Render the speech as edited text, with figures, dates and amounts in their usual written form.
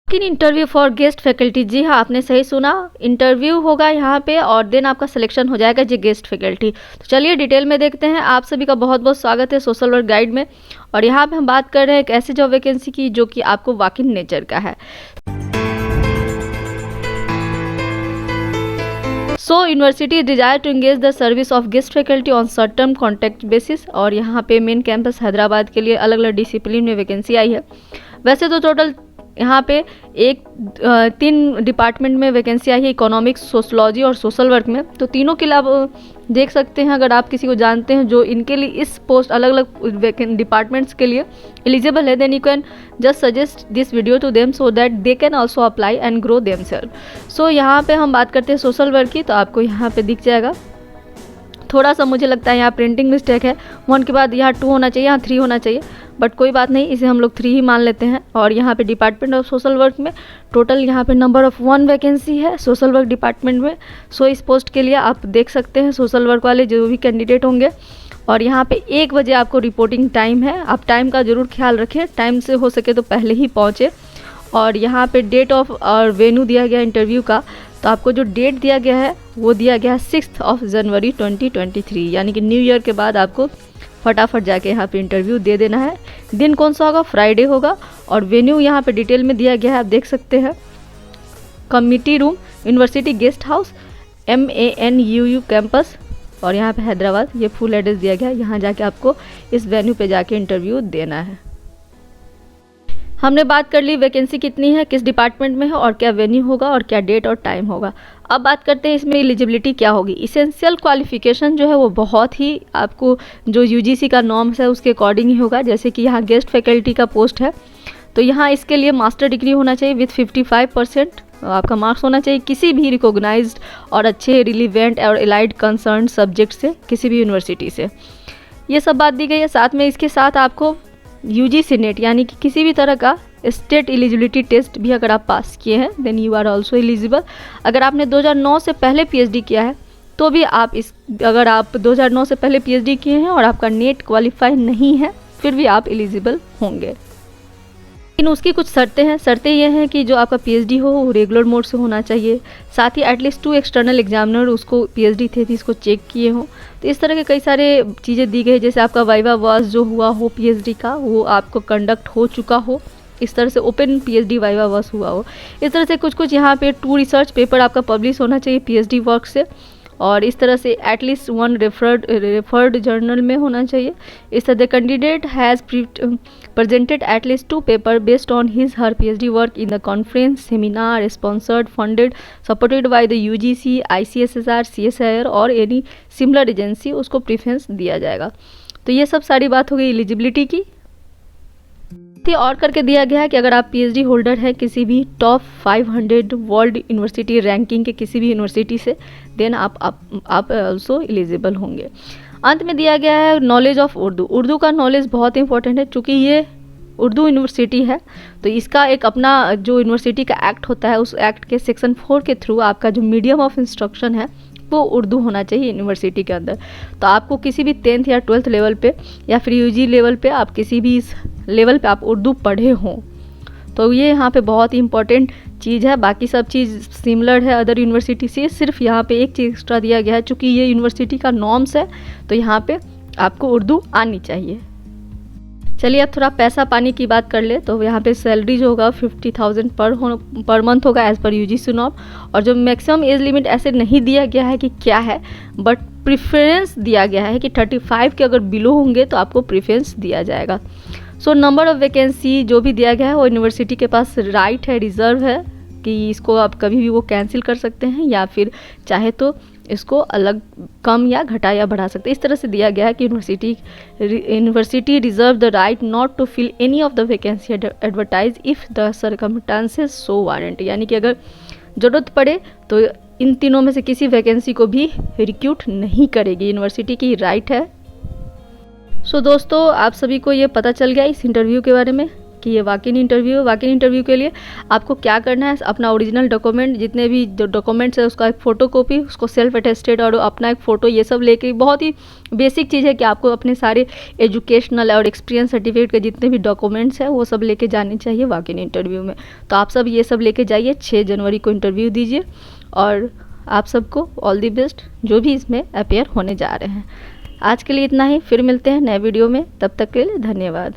लेकिन interview for guest faculty, जी हाँ आपने सही सुना, इंटरव्यू होगा यहाँ पे और देन आपका सिलेक्शन हो जाएगा जी गेस्ट फैकल्टी। तो चलिए डिटेल में देखते हैं। आप सभी का बहुत बहुत स्वागत है सोशल वर्क गाइड में। और यहाँ पे हम बात कर रहे हैं एक ऐसी जॉब वैकेंसी की जो कि आपको वॉक इन नेचर का है। So university desire to engage the service of guest faculty on short term contract basis. और यहाँ पे मेन कैंपस हैदराबाद के लिए अलग अलग डिसिप्लिन में वैकेंसी आई है। वैसे तो टोटल यहाँ पे 3 डिपार्टमेंट में वैकेंसी आई है, इकोनॉमिक्स, सोशलॉजी और सोशल वर्क में। तो तीनों के लिए आप देख सकते हैं, अगर आप किसी को जानते हैं जो इनके लिए इस पोस्ट अलग अलग डिपार्टमेंट्स के लिए एलिजिबल है, then you can just suggest this video to them so that they can also apply and grow themselves. So यहाँ पे हम बात करते हैं सोशल वर्क की, तो आपको यहाँ पे दिख जाएगा। थोड़ा सा मुझे लगता है यहाँ प्रिंटिंग मिस्टेक है, 1 के बाद यहाँ 2 होना चाहिए, यहाँ 3 होना चाहिए, बट कोई बात नहीं, इसे हम लोग 3 ही मान लेते हैं। और यहाँ पे डिपार्टमेंट ऑफ सोशल वर्क में टोटल यहाँ पे नंबर ऑफ 1 वैकेंसी है सोशल वर्क डिपार्टमेंट में। सो इस पोस्ट के लिए आप देख सकते हैं सोशल वर्क वाले जो भी कैंडिडेट होंगे। और यहाँ पे 1 बजे आपको रिपोर्टिंग टाइम है, आप टाइम का ज़रूर ख्याल रखें, टाइम से हो सके तो पहले ही पहुँचे। और यहाँ पे डेट ऑफ और वेन्यू दिया गया इंटरव्यू का, तो आपको जो डेट दिया गया है वो दिया गया है 6 जनवरी 2023, यानी कि न्यू ईयर के बाद आपको फटाफट जाके यहाँ पे इंटरव्यू दे देना है। दिन कौन सा होगा? फ्राइडे होगा। और वेन्यू यहाँ पे डिटेल में दिया गया है, आप देख सकते हैं, committee room, university guest house, MANUU campus, और यहाँ पे हैदराबाद, ये फुल एड्रेस दिया गया है। यहाँ जाके आपको इस वेन्यू पे जाके इंटरव्यू देना है। हमने बात कर ली वैकेंसी कितनी है, किस डिपार्टमेंट में है और क्या वेन्यू होगा और क्या डेट और टाइम होगा। अब बात करते हैं इसमें एलिजिबिलिटी क्या होगी। इसेंशियल क्वालिफिकेशन जो है वो बहुत ही आपको जो UGC का नॉर्म्स है उसके अकॉर्डिंग ही होगा। जैसे कि यहाँ गेस्ट फैकल्टी का पोस्ट है, तो यहाँ इसके लिए मास्टर डिग्री होना चाहिए विथ 55% आपका मार्क्स होना चाहिए किसी भी रिकॉग्नाइज्ड और अच्छे रिलीवेंट और एलाइड कंसर्न सब्जेक्ट से, किसी भी यूनिवर्सिटी से। ये सब बात दी गई है। साथ में इसके साथ आपको UGC नेट यानी कि किसी भी तरह का स्टेट एलिजिबिलिटी टेस्ट भी अगर आप पास किए हैं then you are also eligible. अगर आपने 2009 से पहले PhD किया है तो भी आप अगर आप 2009 से पहले PhD किए हैं और आपका नेट क्वालिफाई नहीं है फिर भी आप एलिजिबल होंगे। लेकिन उसकी कुछ शर्तें हैं। शर्तें ये हैं कि जो आपका PhD हो वो रेगुलर मोड से होना चाहिए, साथ ही एटलीस्ट 2 एक्सटर्नल एग्जामिनर उसको PhD थे इसको चेक किए हों। तो इस तरह के कई सारे चीज़ें दी गई, जैसे आपका वाइवा वास जो हुआ हो PhD का वो आपको कंडक्ट हो चुका हो, इस तरह से ओपन PhD वाइवा वास हुआ हो। इस तरह से कुछ यहाँ पे 2 रिसर्च पेपर आपका पब्लिश होना चाहिए PhD वर्क से, और इस तरह से एटलीस्ट 1 रेफर्ड जर्नल में होना चाहिए। इस तरह the candidate has presented at least 2 paper based on his her PhD work in the conference, seminar, sponsored, funded, supported by the UGC, ICSSR, CSIR और एनी सिमिलर एजेंसी, उसको preference दिया जाएगा। तो ये सब सारी बात हो गई एलिजिबिलिटी की। और करके दिया गया है कि अगर आप PhD होल्डर हैं किसी भी टॉप 500 वर्ल्ड यूनिवर्सिटी रैंकिंग के किसी भी यूनिवर्सिटी से, देन आप ऑल्सो एलिजिबल होंगे। अंत में दिया गया है नॉलेज ऑफ उर्दू। उर्दू का नॉलेज बहुत इंपॉर्टेंट है, चूँकि ये उर्दू यूनिवर्सिटी है तो इसका एक अपना जो यूनिवर्सिटी का एक्ट होता है उस एक्ट के सेक्शन 4 के थ्रू आपका जो मीडियम ऑफ इंस्ट्रक्शन है वो उर्दू होना चाहिए यूनिवर्सिटी के अंदर। तो आपको किसी भी 10th या 12th लेवल पे या फिर UG लेवल पे आप किसी भी इस लेवल पे आप उर्दू पढ़े हों, तो ये यहाँ पे बहुत ही इंपॉर्टेंट चीज़ है। बाकी सब चीज़ सिमिलर है अदर यूनिवर्सिटी से, सिर्फ यहाँ पे एक चीज़ एक्स्ट्रा दिया गया है, चूँकि ये यूनिवर्सिटी का नॉर्म्स है तो यहाँ पे आपको उर्दू आनी चाहिए। चलिए अब थोड़ा पैसा पानी की बात कर ले, तो यहाँ पे सैलरी जो होगा 50,000 पर मंथ होगा एज़ पर UGC नॉर्म। और जो मैक्सिमम एज लिमिट ऐसे नहीं दिया गया है कि क्या है, बट प्रेफरेंस दिया गया है कि 35 के अगर बिलो होंगे तो आपको प्रेफरेंस दिया जाएगा। सो नंबर ऑफ वैकेंसी जो भी दिया गया है वो यूनिवर्सिटी के पास राइट है, रिजर्व है कि इसको आप कभी भी वो कैंसिल कर सकते हैं या फिर चाहे तो इसको अलग कम या घटा या बढ़ा सकते हैं। इस तरह से दिया गया है कि university reserve the right not to fill any of the vacancy advertise if the circumstances so warrant, यानी कि अगर ज़रूरत पड़े तो इन तीनों में से किसी वैकेंसी को भी रिक्रूट नहीं करेगी, यूनिवर्सिटी की राइट है। सो दोस्तों आप सभी को ये पता चल गया इस इंटरव्यू के बारे में कि ये वॉक इन इंटरव्यू है। वॉक इन इंटरव्यू के लिए आपको क्या करना है, अपना ओरिजिनल डॉक्यूमेंट, जितने भी डॉक्यूमेंट्स है उसका एक फ़ोटोकॉपी, उसको सेल्फ अटेस्टेड और अपना एक फ़ोटो, ये सब लेके, बहुत ही बेसिक चीज़ है कि आपको अपने सारे एजुकेशनल और एक्सपीरियंस सर्टिफिकेट के जितने भी डॉक्यूमेंट्स हैं वो सब लेके जाने चाहिए वॉक इन इंटरव्यू में। तो आप सब ये सब लेके जाइए, 6 जनवरी को इंटरव्यू दीजिए और आप सबको ऑल दी बेस्ट जो भी इसमें अपेयर होने जा रहे हैं। आज के लिए इतना ही, फिर मिलते हैं नए वीडियो में, तब तक के लिए धन्यवाद।